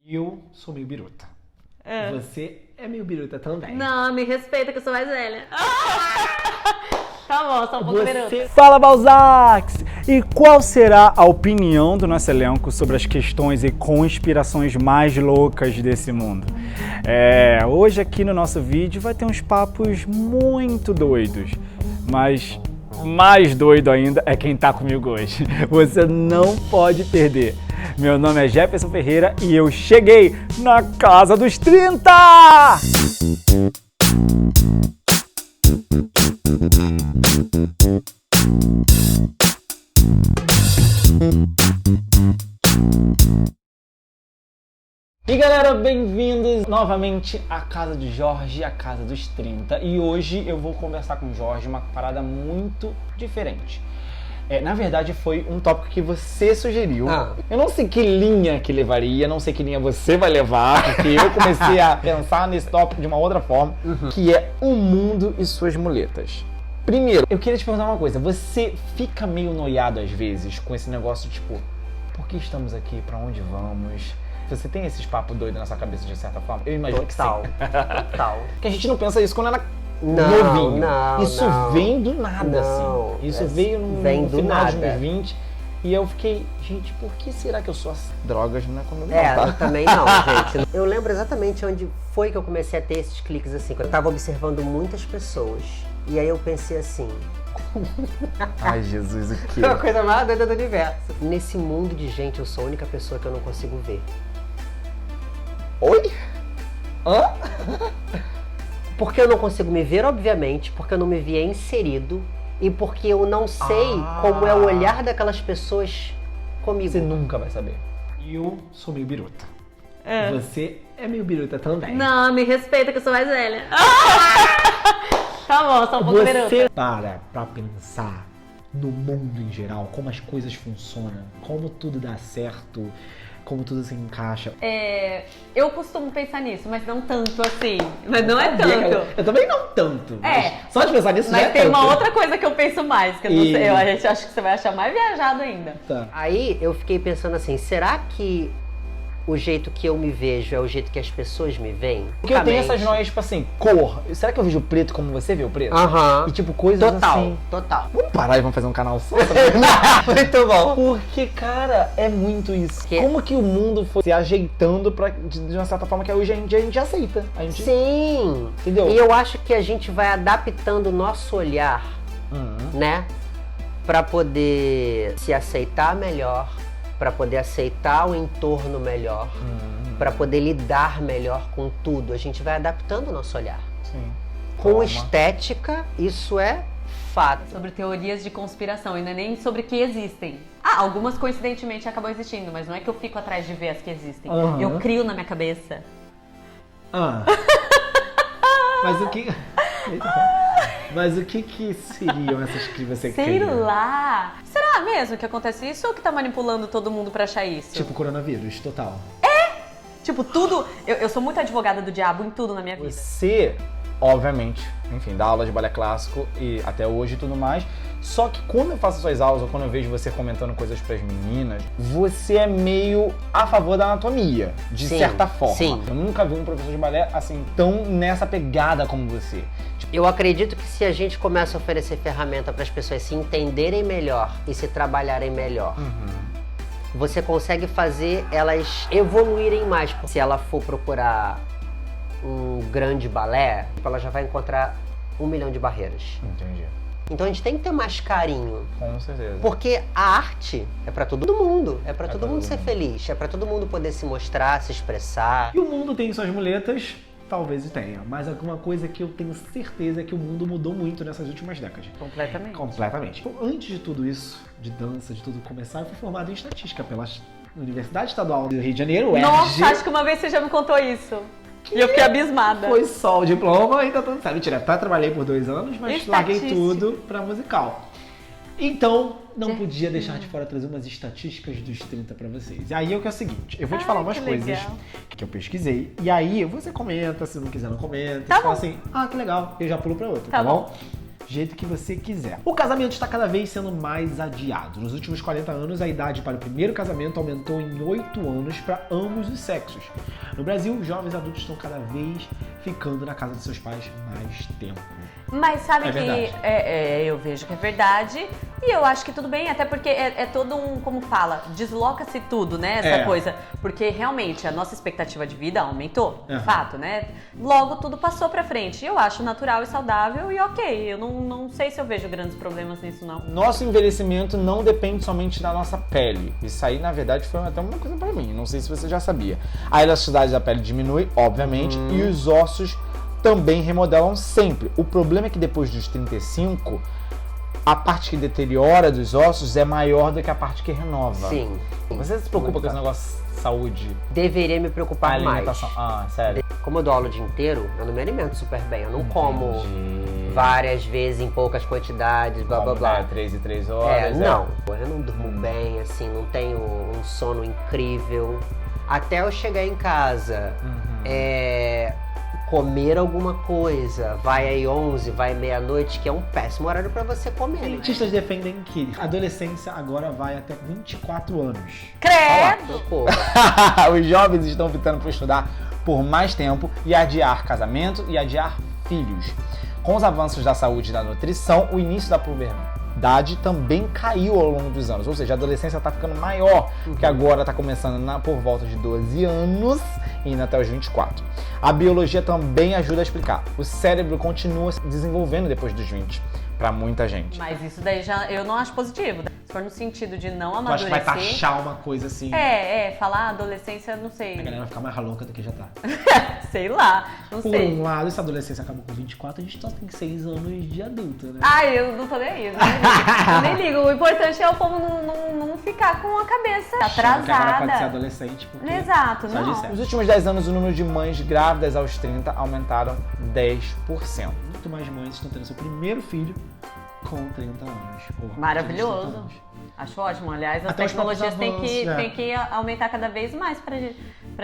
Eu sou meio biruta. Você é meio biruta também. Não, me respeita que eu sou mais velha. Tá bom, sou um pouco biruta. Fala, Balzacs! E qual será a opinião do nosso elenco sobre as questões e conspirações mais loucas desse mundo? Hoje aqui no nosso vídeo vai ter uns papos muito doidos, mas mais doido ainda é quem tá comigo hoje. Você não pode perder. Meu nome é Jefferson Ferreira e eu cheguei na casa dos 30! E galera, bem-vindos novamente à casa de Jorge, a casa dos 30. E hoje eu vou conversar com o Jorge uma parada muito diferente. Na verdade foi um tópico que você sugeriu. Eu não sei que linha que levaria, não sei que linha você vai levar, porque eu comecei a pensar nesse tópico de uma outra forma, que é o mundo e suas muletas. Primeiro, eu queria te perguntar uma coisa. Você fica meio noiado às vezes com esse negócio tipo, por que estamos aqui, pra onde vamos? Você tem esses papos doidos na sua cabeça de certa forma? Eu imagino que sim. Total. Porque a gente não pensa isso quando era novinho. Isso vem do nada, assim. Isso veio no final de 2020. E eu fiquei, gente, por que será que eu sou assim? Drogas não é comigo não, tá? Eu também não, gente. Eu lembro exatamente onde foi que eu comecei a ter esses cliques assim. Eu tava observando muitas pessoas. E aí eu pensei assim... Ai, Jesus, o quê? É a coisa mais doida do universo. Nesse mundo de gente, eu sou a única pessoa que eu não consigo ver. Oi? Hã? Porque eu não consigo me ver, obviamente, porque eu não me via inserido e porque eu não sei como é o olhar daquelas pessoas comigo. Você nunca vai saber. Eu sou meio biruta. Você é meio biruta também. Não, me respeita que eu sou mais velha. Tá bom, sou um pouco biruta. Você pra pensar no mundo em geral, como as coisas funcionam, como tudo dá certo, como tudo se encaixa. Eu costumo pensar nisso, mas não tanto assim. Mas não é tanto. Eu também não tanto. Mas só de pensar nisso já é Mas tem tanto. uma outra coisa que eu penso mais, que eu não sei. A gente acha que você vai achar mais viajado ainda. Tá. Aí eu fiquei pensando assim, será que o jeito que eu me vejo é o jeito que as pessoas me veem? Porque eu tenho essas noias, tipo assim, cor. Será que eu vejo preto como você vê o preto? E tipo, coisas assim. Total. Vamos parar e vamos fazer um canal só? Muito bom. Porque, cara, é muito isso. Como que o mundo foi se ajeitando pra, de uma certa forma, que hoje a gente aceita. A gente... Sim. Entendeu? E eu acho que a gente vai adaptando o nosso olhar, né? Pra poder se aceitar melhor, pra poder aceitar o entorno melhor, pra poder lidar melhor com tudo. A gente vai adaptando o nosso olhar. Sim. Com estética, isso é fato. Sobre teorias de conspiração, e não é nem sobre que existem. Algumas coincidentemente acabam existindo, mas não é que eu fico atrás de ver as que existem. Eu crio na minha cabeça. Mas o que seriam essas que você cria? Sei lá. Será mesmo que acontece isso ou que tá manipulando todo mundo pra achar isso? Tipo coronavírus, total. Tipo, tudo... Eu sou muito advogada do diabo em tudo na minha vida. Você, obviamente, enfim, dá aula de balé clássico e até hoje e tudo mais. Só que quando eu faço suas aulas ou quando eu vejo você comentando coisas pras meninas, você é meio a favor da anatomia, de certa forma. Sim. Eu nunca vi um professor de balé assim, tão nessa pegada como você. Eu acredito que se a gente começa a oferecer ferramenta para as pessoas se entenderem melhor e se trabalharem melhor, você consegue fazer elas evoluírem mais. Se ela for procurar um grande balé, ela já vai encontrar 1 milhão de barreiras. Entendi. Então a gente tem que ter mais carinho. Com certeza. Porque a arte é para todo mundo. É para todo mundo ser feliz. É para todo mundo poder se mostrar, se expressar. E o mundo tem suas muletas, talvez tenha. Mas alguma coisa que eu tenho certeza é que o mundo mudou muito nessas últimas décadas. Completamente. Então, antes de tudo isso, de dança, de tudo começar, eu fui formado em estatística pela Universidade Estadual do Rio de Janeiro, UERJ. Nossa, acho que uma vez você já me contou isso. E eu fiquei abismada. Foi só o diploma e tá tudo certo. Mentira, trabalhei por 2 anos, mas larguei tudo pra musical. Então, não podia deixar de fora trazer umas estatísticas dos 30 pra vocês. E aí é o seguinte, eu vou te falar umas coisas que eu pesquisei, e aí você comenta, se não quiser não comenta. Você fala assim, que legal, eu já pulo pra outra, tá bom? jeito que você quiser. O casamento está cada vez sendo mais adiado. Nos últimos 40 anos, a idade para o primeiro casamento aumentou em 8 anos para ambos os sexos. No Brasil, os jovens adultos estão cada vez ficando na casa de seus pais mais tempo. Mas sabe que verdade. eu vejo que é verdade e eu acho que tudo bem, até porque é todo um, como fala, desloca-se tudo, né, essa coisa. Porque realmente a nossa expectativa de vida aumentou, de fato, né? Logo tudo passou pra frente. Eu acho natural e saudável e ok. Eu não sei se eu vejo grandes problemas nisso, não. Nosso envelhecimento não depende somente da nossa pele. Isso aí, na verdade, foi até uma coisa pra mim. Não sei se você já sabia. A elasticidade da pele diminui, obviamente, e os ossos também remodelam sempre. O problema é que depois dos 35, a parte que deteriora dos ossos é maior do que a parte que renova. Sim. Você se preocupa com esse negócio de saúde? Deveria me preocupar mais. Alimentação. Ah, sério? Como eu dou aula o dia inteiro, eu não me alimento super bem. Eu não como várias vezes em poucas quantidades, blá blá blá. 3 e 3 horas. Não. Eu não durmo bem, assim, não tenho um sono incrível. Até eu chegar em casa, comer alguma coisa, vai aí 11, vai meia-noite, que é um péssimo horário pra você comer. Né? Cientistas defendem que a adolescência agora vai até 24 anos. Credo! Os jovens estão optando por estudar por mais tempo e adiar casamento e adiar filhos. Com os avanços da saúde e da nutrição, o início da puberdade também caiu ao longo dos anos. Ou seja, a adolescência está ficando maior, que agora está começando por volta de 12 anos e indo até os 24. A biologia também ajuda a explicar. O cérebro continua se desenvolvendo depois dos 20, para muita gente. Mas isso daí já eu não acho positivo. Se for no sentido de não Tu acha amadurecer... que vai taxar uma coisa assim? falar adolescência, não sei. A galera vai ficar mais louca do que já tá. Sei lá, não Por sei. um lado, se a adolescência acaba com 24, a gente só tem 6 anos de adulta, né? Ai, eu não tô nem aí, eu nem ligo. O importante é o povo não ficar com a cabeça Que agora pode ser atrasada. adolescente. Porque Exato, só de não. sexo. Nos últimos 10 anos, o número de mães grávidas aos 30 aumentaram 10%. Muito mais mães estão tendo seu primeiro filho com 30 anos. Ou Maravilhoso. 30 anos. Acho ótimo. Aliás, as Até os próprios tecnologias avanços, têm que aumentar cada vez mais pra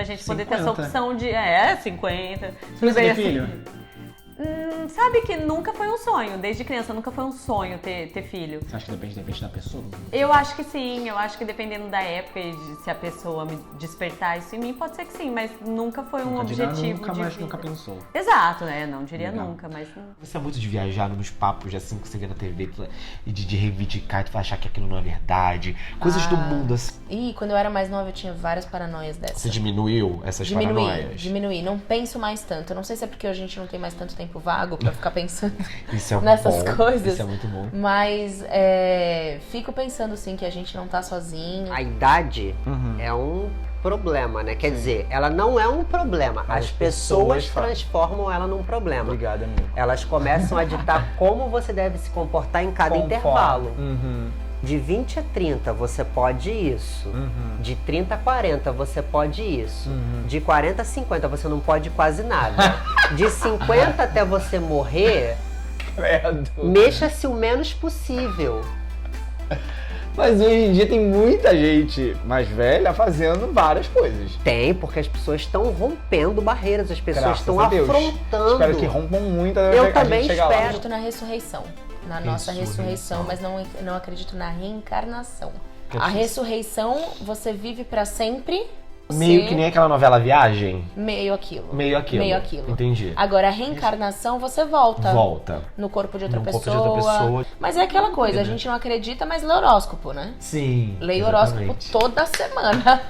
gente poder ter essa 50. opção de... 50. Você bem tem filho? Sabe que nunca foi um sonho. Desde criança nunca foi um sonho ter filho. Você acha que depende da pessoa? Eu acho que sim, eu acho que dependendo da época e se a pessoa me despertar isso em mim, pode ser que sim, mas nunca foi um objetivo Nunca de mais, vida. nunca pensou. Exato, né? Não diria Legal. nunca, mas... Você é muito de viajar nos papos assim que você vê na TV e de reivindicar, de achar que aquilo não é verdade. Coisas do mundo assim. Ih, quando eu era mais nova eu tinha várias paranoias dessas. Você diminuiu essas paranoias? Diminuí. Não penso mais tanto. Eu não sei se é porque a gente não tem mais tanto tempo vago pra ficar pensando Isso é nessas bom, coisas. Isso é muito bom. Mas fico pensando assim que a gente não tá sozinho. A idade é um problema, né? Quer dizer, ela não é um problema. As pessoas transformam ela num problema. Obrigado, amigo. Elas começam a ditar como você deve se comportar em cada intervalo. De 20 a 30 você pode isso. De 30 a 40 você pode isso. De 40 a 50 você não pode quase nada. De 50 até você morrer, mexa-se o menos possível. Mas hoje em dia tem muita gente mais velha fazendo várias coisas. Tem, porque as pessoas estão rompendo barreiras, as pessoas Graças estão a Deus. afrontando. Espero que rompam muito. Eu também Eu espero. acredito na ressurreição. Na nossa ressurreição, mas não acredito na reencarnação. A ressurreição, você vive pra sempre. Meio que nem aquela novela Viagem? Meio aquilo. Meio aquilo. Entendi. Agora, a reencarnação, você volta. Volta. No corpo de outra No pessoa. corpo de outra pessoa. Mas é aquela coisa, a gente não acredita, mas lê horóscopo, né? Sim. Leio horóscopo toda semana.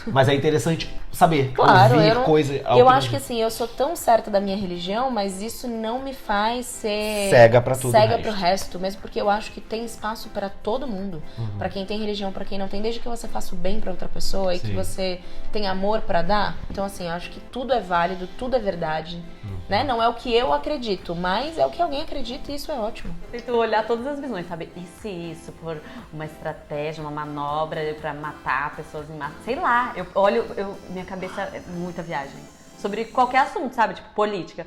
Mas é interessante saber, Claro, ouvir coisa. eu acho que assim, eu sou tão certa da minha religião, mas isso não me faz ser Cega pra tudo cega o pro resto, mesmo porque eu acho que tem espaço pra todo mundo, pra quem tem religião, pra quem não tem, desde que você faça o bem pra outra pessoa e que você tem amor pra dar. Então assim, eu acho que tudo é válido, tudo é verdade, né? Não é o que eu acredito, mas é o que alguém acredita e isso é ótimo. Tento olhar todas as visões, sabe? E se isso for uma estratégia, uma manobra pra matar pessoas em massa? Sei lá, eu olho, minha cabeça é muita viagem. Sobre qualquer assunto, sabe? Tipo, política.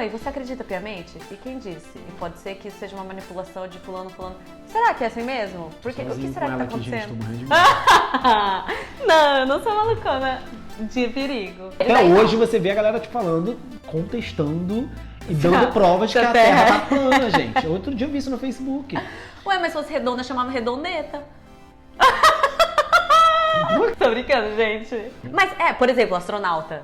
E você acredita piamente? E quem disse? E pode ser que isso seja uma manipulação de fulano. Será que é assim mesmo? Porque o que será que tá acontecendo? Não, eu não sou malucona de perigo. Até hoje você vê a galera te falando, contestando E dando provas que Da a Terra Terra. tá plana, gente. Outro dia eu vi isso no Facebook. Ué, mas se fosse redonda, chamava redondeta. Tô brincando, gente. Mas, por exemplo, o astronauta.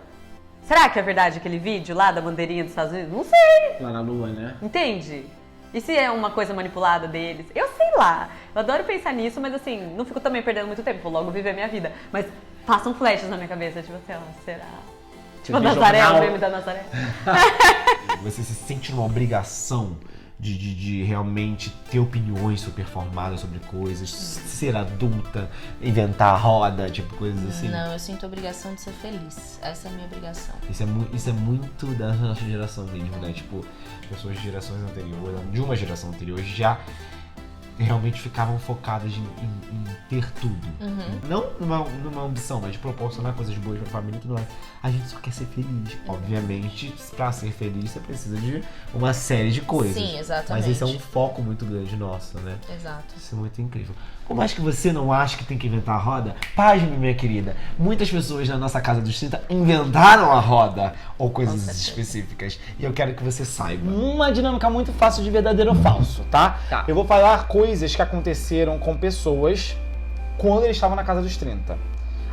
Será que é verdade aquele vídeo lá da bandeirinha dos Estados Unidos? Não sei. Lá na Lua, né? Entende? E se é uma coisa manipulada deles? Eu sei lá. Eu adoro pensar nisso, mas assim, não fico também perdendo muito tempo. Vou logo viver minha vida. Mas passam flashes na minha cabeça, tipo assim, ó, será? Tipo, vi Nazaré, jornal. o meme da Nazaré. Você se sente numa obrigação de realmente ter opiniões super formadas sobre coisas, ser adulta, inventar a roda, tipo, coisas assim. Não, eu sinto a obrigação de ser feliz. Essa é a minha obrigação. Isso é muito da nossa geração mesmo, né? Tipo, pessoas de gerações anteriores, de uma geração anterior, já realmente ficavam focadas em ter tudo. Não numa ambição, mas de proporcionar coisas boas pra família e tudo mais. A gente só quer ser feliz. Obviamente, pra ser feliz, você precisa de uma série de coisas. Sim, exatamente. Mas esse é um foco muito grande nosso, né? Exato. Isso é muito incrível. Por mais que você não ache que tem que inventar a roda, pasme, minha querida. Muitas pessoas na nossa casa dos 30 inventaram a roda ou coisas específicas. E eu quero que você saiba. Uma dinâmica muito fácil de verdadeiro ou falso, tá? Eu vou falar coisas que aconteceram com pessoas quando eles estavam na casa dos 30.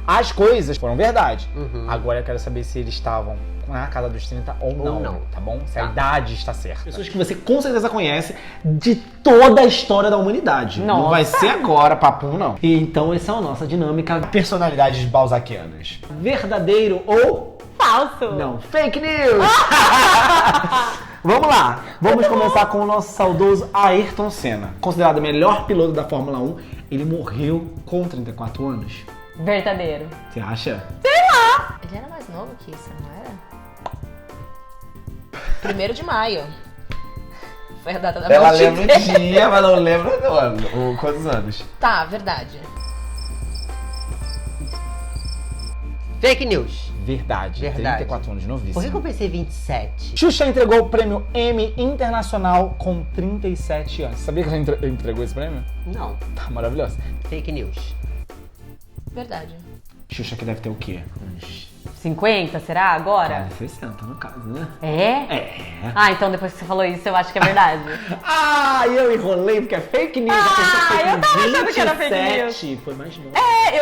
As coisas foram verdade. Agora eu quero saber se eles estavam na casa dos 30 ou não, tá bom? Se a idade está certa. Pessoas que você com certeza conhece de toda a história da humanidade. Não Nossa. vai ser agora, papum, não. E então essa é a nossa dinâmica. Personalidades balzaquianas. Verdadeiro ou Falso. não? Fake news! Vamos lá. Vamos começar com o nosso saudoso Ayrton Senna. Considerado o melhor piloto da Fórmula 1, ele morreu com 34 anos. Verdadeiro. Você acha? Ele era mais novo que isso, não era? 1º de maio. Foi a data da Ela morte lembra o dele. dia, mas não lembra do ano. Quantos anos? Tá, verdade. Fake news. Verdade. Verdade. 34 anos, Por que novíssimo. que eu pensei 27? Xuxa entregou o prêmio Emmy Internacional com 37 anos. Sabia que ela entregou esse prêmio? Não. Tá maravilhoso. Fake news. Verdade. Xuxa que deve ter o quê? Uns 50, será agora? 60 no caso, né? É? Ah, então depois que você falou isso, eu acho que é verdade. Ah, eu enrolei porque é fake news. eu tava achando que era fake news. 27. Foi mais novo.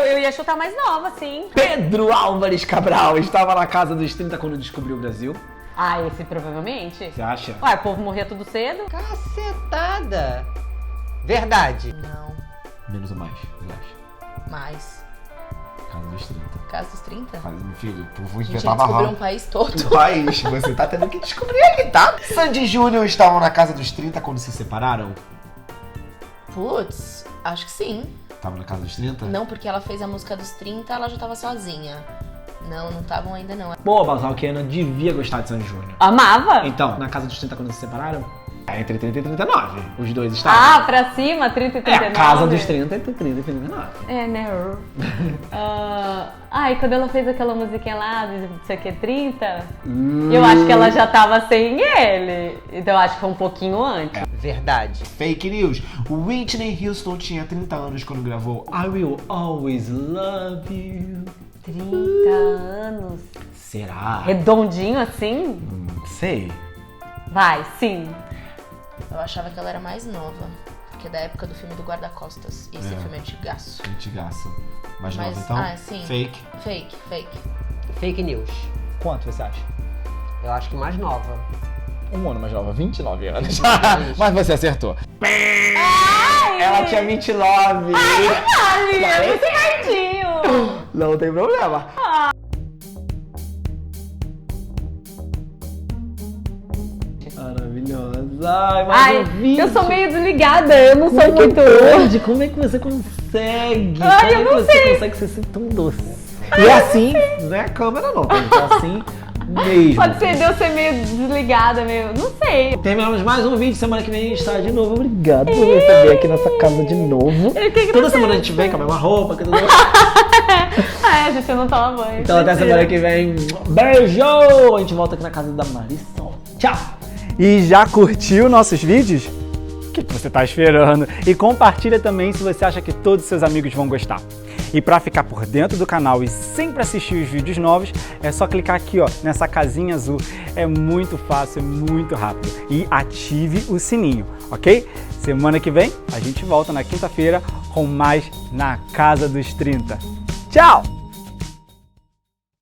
Eu ia chutar mais nova, sim. Pedro Álvares Cabral estava na casa dos 30 quando descobriu o Brasil. Ah, esse provavelmente. Você acha? Ué, o povo morria tudo cedo. Cacetada. Verdade. Não. Menos ou mais, eu acho. Mais. Casa dos 30. Casa dos 30? Faz, meu filho, o povo A gente inventava descobriu roda. um país todo. O país, você tá tendo que descobrir aí, tá? Sandy e Júnior estavam na casa dos 30 quando se separaram? Putz, acho que sim. Estavam na casa dos 30? Não, porque ela fez a música dos 30, ela já tava sozinha. Não estavam ainda não. Boa, Basalquiana devia gostar de Sandy Júnior. Amava? Então, na casa dos 30 quando se separaram, é entre 30 e 39. Os dois estavam. Ah, pra cima, 30 e É 39. a casa dos 30 entre 30 e 39. É, né? E quando ela fez aquela musiquinha lá, de não sei o que, 30, eu acho que ela já tava sem ele. Então eu acho que foi um pouquinho antes. Verdade. Fake news. Whitney Houston tinha 30 anos quando gravou I will always love you. 30 anos. Será? Redondinho assim? Sei. Vai, sim. Eu achava que ela era mais nova. Porque é da época do filme do Guarda-Costas. E esse filme é antigaço. antigaça. Mais Mas- nova então? ah, sim. Fake. Fake. Fake news. Quanto você acha? Eu acho que mais nova. Um ano mais nova, 29 anos. Mas você acertou. Ela tinha 29. Ali, é muito certinho. Não tem problema. Maravilhosa. Ai, mas Ai, eu vi. eu sou meio desligada, eu não sou muito. Pode? Como é que você consegue? Ai, Como eu é não que você sei. consegue ser tão doce? E é assim, não é a câmera não, tá? É assim mesmo. Pode ser de eu ser meio desligada, meio. Não sei. Terminamos mais um vídeo, semana que vem a gente está de novo. Obrigado por receber aqui nessa casa de novo. Toda semana a gente vem com a mesma roupa, com tudo. A gente não toma banho. Então até semana que vem. Beijo! A gente volta aqui na casa da Marisol. Tchau! E já curtiu nossos vídeos? O que você está esperando? E compartilha também se você acha que todos os seus amigos vão gostar. E para ficar por dentro do canal e sempre assistir os vídeos novos, é só clicar aqui, ó, nessa casinha azul. É muito fácil, é muito rápido. E ative o sininho, ok? Semana que vem a gente volta na quinta-feira com mais Na Casa dos 30. Tchau!